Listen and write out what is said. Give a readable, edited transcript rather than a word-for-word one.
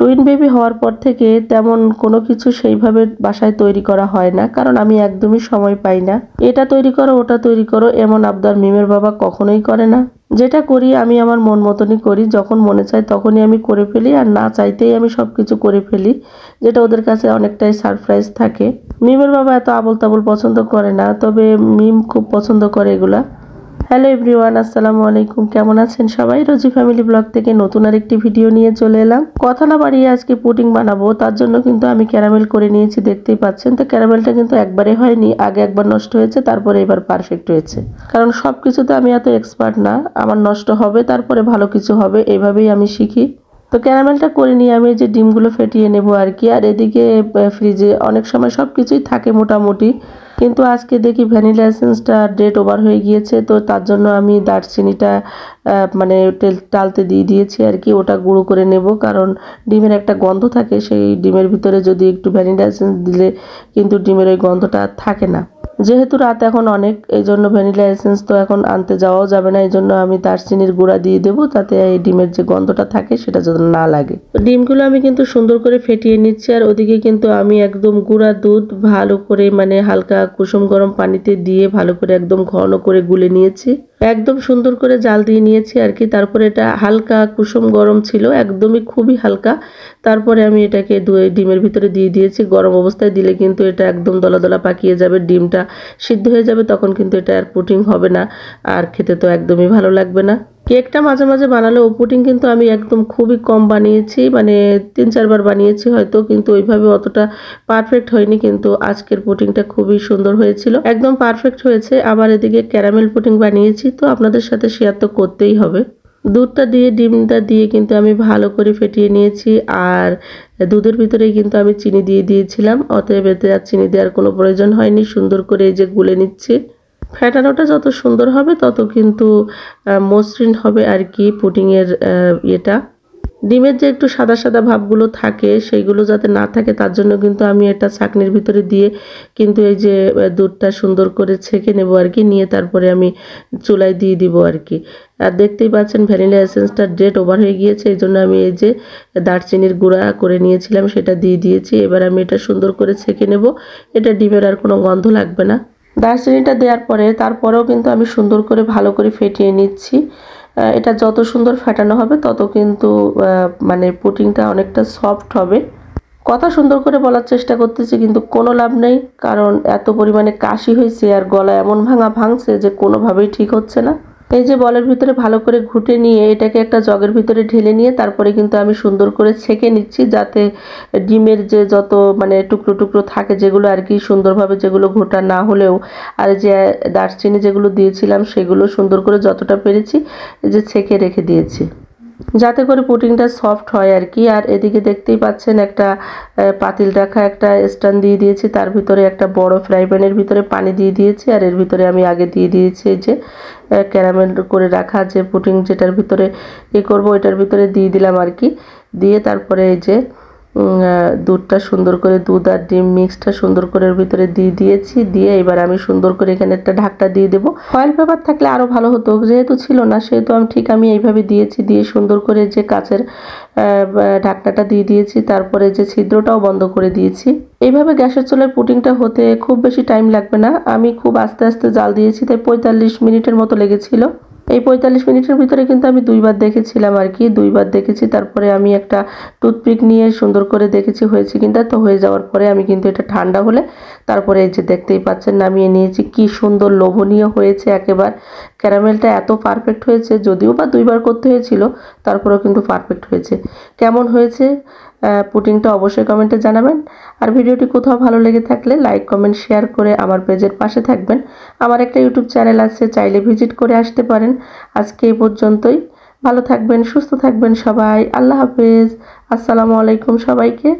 Twin baby হওয়ার পর থেকে তেমন কোনো কিছু সেইভাবে বাসায় তৈরি করা হয় না, কারণ আমি একদমই সময় পাই না। এটা তৈরি করো, ওটা তৈরি করো, এমন আবদার মিমের বাবা কখনোই করে না। যেটা করি আমি আমার মন মতনই করি, যখন মনে চায় তখনই আমি করে ফেলি, আর না চাইতেই আমি সবকিছু করে ফেলি, যেটা ওদের কাছে অনেকটাই সারপ্রাইজ থাকে। মিমের বাবা এত আবোল তাবোল পছন্দ করে না, তবে মিম খুব পছন্দ করে এগুলা। হ্যালো এভরিওয়ান, আসসালামু আলাইকুম। কেমন আছেন সবাই? রোজি ফ্যামিলি ব্লগ থেকে নতুন আরেকটি ভিডিও নিয়ে চলে এলাম। কথা না বাড়িয়ে আজকে পুডিং বানাবো, তার জন্য কিন্তু আমি ক্যারামেল করে নিয়েছি, দেখতেই পাচ্ছেন। তো ক্যারামেলটা কিন্তু একবারে হয়নি, আগে একবার নষ্ট হয়েছে, তারপরে এবার পারফেক্ট হয়েছে। কারণ সব কিছুতে আমি এত এক্সপার্ট না, আমার নষ্ট হবে তারপরে ভালো কিছু হবে, এইভাবেই আমি শিখি। তো ক্যারামেলটা করে নিয়ে আমি যে ডিমগুলো ফেটিয়ে নেব আর কি। আর এদিকে ফ্রিজে অনেক সময় সব কিছুই থাকে মোটামুটি, কিন্তু আজকে দেখি ভ্যানিলা এসেন্সটা ডেট ওভার হয়ে গিয়েছে, তো তার জন্য আমি দারচিনিটা মানে টালতে দিয়ে দিয়েছি আর কি। ওটা গুঁড়ো করে নেব, কারণ ডিমের একটা গন্ধ থাকে, সেই ডিমের ভিতরে যদি একটু ভ্যানিলা এসেন্স দিলে কিন্তু ডিমের ওই গন্ধটা থাকে না। যেহেতু রাত এখন অনেক, এই জন্য ভ্যানিলা এসেন্স তো এখন আনতে যাওয়াও যাবে না, এই জন্য আমি দারচিনির গুঁড়া দিয়ে দেবো, তাতে এই ডিমের যে গন্ধটা থাকে সেটা যেন না লাগে। ডিমগুলো আমি কিন্তু সুন্দর করে ফেটিয়ে নিচ্ছি, আর ওদিকে কিন্তু আমি একদম গুঁড়া দুধ ভালো করে মানে হালকা কুসুম গরম পানিতে দিয়ে ভালো করে একদম ঘন করে গুলে নিয়েছি, একদম সুন্দর করে জাল দিয়ে নিয়েছি আর কি। তারপরে এটা হালকা কুসুম গরম ছিল, একদমই খুবই হালকা। তারপরে আমি এটাকে ডিমের ভিতরে দিয়ে দিয়েছি। গরম অবস্থায় দিলে কিন্তু এটা একদম দলা দলা পাকিয়ে যাবে, ডিমটা সিদ্ধ হয়ে যাবে, তখন কিন্তু এটা আর পুডিং হবে না, আর খেতে তো একদমই ভালো লাগবে না। কেকটা মাঝে মাঝে বানালেও পুডিং কিন্তু আমি একদম খুবই কম বানিয়েছি, মানে 3-4 বার বানিয়েছি হয়তো, কিন্তু ওইভাবে অতটা পারফেক্ট হয়নি। কিন্তু আজকের পুডিংটা খুবই সুন্দর হয়েছিল, একদম পারফেক্ট হয়েছে। আবার এদিকে ক্যারামেল পুডিং বানিয়েছি, তো আপনাদের সাথে শেয়ার তো করতেই হবে। দুধটা দিয়ে ডিমটা দিয়ে কিন্তু আমি ভালো করে ফেটিয়ে নিয়েছি, আর দুধের ভিতরেই কিন্তু আমি চিনি দিয়ে দিয়েছিলাম, অতএব এতে আর চিনি দেওয়ার কোনো প্রয়োজন হয়নি। সুন্দর করে এই যে গুলে নিচ্ছি। ফেটানোটা যত সুন্দর হবে তত কিন্তু মসৃণ হবে আর কি পুডিংয়ের এটা। ডিমের যে একটু সাদা সাদা ভাবগুলো থাকে সেইগুলো যাতে না থাকে, তার জন্য কিন্তু আমি এটা ছাঁকনির ভিতরে দিয়ে কিন্তু এই যে দুধটা সুন্দর করে ছেঁকে নেব আর কি, নিয়ে তারপরে আমি চুলায় দিয়ে দিব আর কি। আর দেখতেই পাচ্ছেন ভ্যানিলা এসেন্সটার ডেট ওভার হয়ে গিয়েছে, এই জন্য আমি এই যে দারচিনির গুঁড়া করে নিয়েছিলাম সেটা দিয়ে দিয়েছি। এবার আমি এটা সুন্দর করে ছেঁকে নেব, এটা ডিমের আর কোনো গন্ধ লাগবে না। দারচিনিটা দেওয়ার পরে তারপরেও কিন্তু আমি সুন্দর করে ভালো করে ফেটিয়ে নিচ্ছি। এটা যত সুন্দর ফেটানো হবে তত কিন্তু মানে পুডিংটা অনেকটা সফট হবে। কথা সুন্দর করে বলার চেষ্টা করতেছি কিন্তু কোনো লাভ নেই, কারণ এত পরিমাণে কাশি হয়েছে আর গলা এমন ভাঙছে যে কোনোভাবেই ঠিক হচ্ছে না। এই যে বলের ভিতরে ভালো করে ঘুটে নিয়ে এটাকে একটা জগের ভিতরে ঢেলে নিয়ে তারপরে কিন্তু আমি সুন্দর করে ছেঁকে নিচ্ছি, যাতে ডিমের যে যত মানে টুকরো টুকরো থাকে যেগুলো আর কি, সুন্দরভাবে যেগুলো ঘোটা না হলেও, আর যে দারচিনি যেগুলো দিয়েছিলাম সেগুলো সুন্দর করে যতটা পেরেছি এই যে ছেঁকে রেখে দিয়েছি, যাতে করে পুডিংটা সফট হয় আর কি। আর এদিকে দেখতেই পাচ্ছেন একটা পাতিল রাখা একটা স্ট্যান্ড দিয়ে দিয়েছি, তার ভিতরে একটা বড় ফ্রাই প্যানের ভিতরে পানি দিয়ে দিয়েছি, আর এর ভিতরে আমি আগে দিয়ে দিয়েছি এই যে ক্যারামেল করে রাখা যে পুডিং, যেটার ভিতরে করব এটার ভিতরে দিয়ে দিলাম আর কি। দিয়ে তারপরে এই যে দুধটা সুন্দর করে, দুধ আর ডিম মিক্সটা সুন্দর করে এর ভিতরে দিয়ে দিয়েছি। দিয়ে এবার আমি সুন্দর করে এখানে একটা ঢাকটা দিয়ে দেবো। ফয়েল পেপার থাকলে আরও ভালো হতো, যেহেতু ছিল না সেহেতু আমি এইভাবে দিয়েছি। দিয়ে সুন্দর করে যে কাচের ঢাকনাটা দিয়ে দিয়েছি, তারপরে যে ছিদ্রটাও বন্ধ করে দিয়েছি। এইভাবে গ্যাসের চুলার পুডিংটা হতে খুব বেশি টাইম লাগবে না, আমি খুব আস্তে আস্তে জাল দিয়েছি, তাই 45 মিনিটের মতো লেগেছিল। এই 45 মিনিটের ভিতরে কিন্তু আমি 2বার দেখেছিলাম আর কি, 2বার দেখেছি। তারপরে আমি একটা টুথপিক নিয়ে সুন্দর করে দেখেছি হয়েছে কিনা। তো হয়ে যাওয়ার পরে আমি কিন্তু এটা ঠান্ডা হলে তারপরে এই যে দেখতেই পাচ্ছেন নামিয়ে নিয়েছি। কি সুন্দর লোভনীয় হয়েছে একেবারে, ক্যারামেলটা এত পারফেক্ট হয়েছে, যদিও বা 2বার করতে হয়েছিল তারপরেও কিন্তু পারফেক্ট হয়েছে। কেমন হয়েছে পুডিংটা অবশ্যই কমেন্টে জানাবেন। আর ভিডিওটি কোথাও ভালো লেগে থাকলে লাইক কমেন্ট শেয়ার করে আমার পেজের পাশে থাকবেন। আমার একটা ইউটিউব চ্যানেল আছে, চাইলে ভিজিট করে আসতে পারেন। আজকে এই পর্যন্তই, ভালো থাকবেন, সুস্থ থাকবেন সবাই। আল্লাহ হাফেজ, আসসালামু আলাইকুম সবাইকে।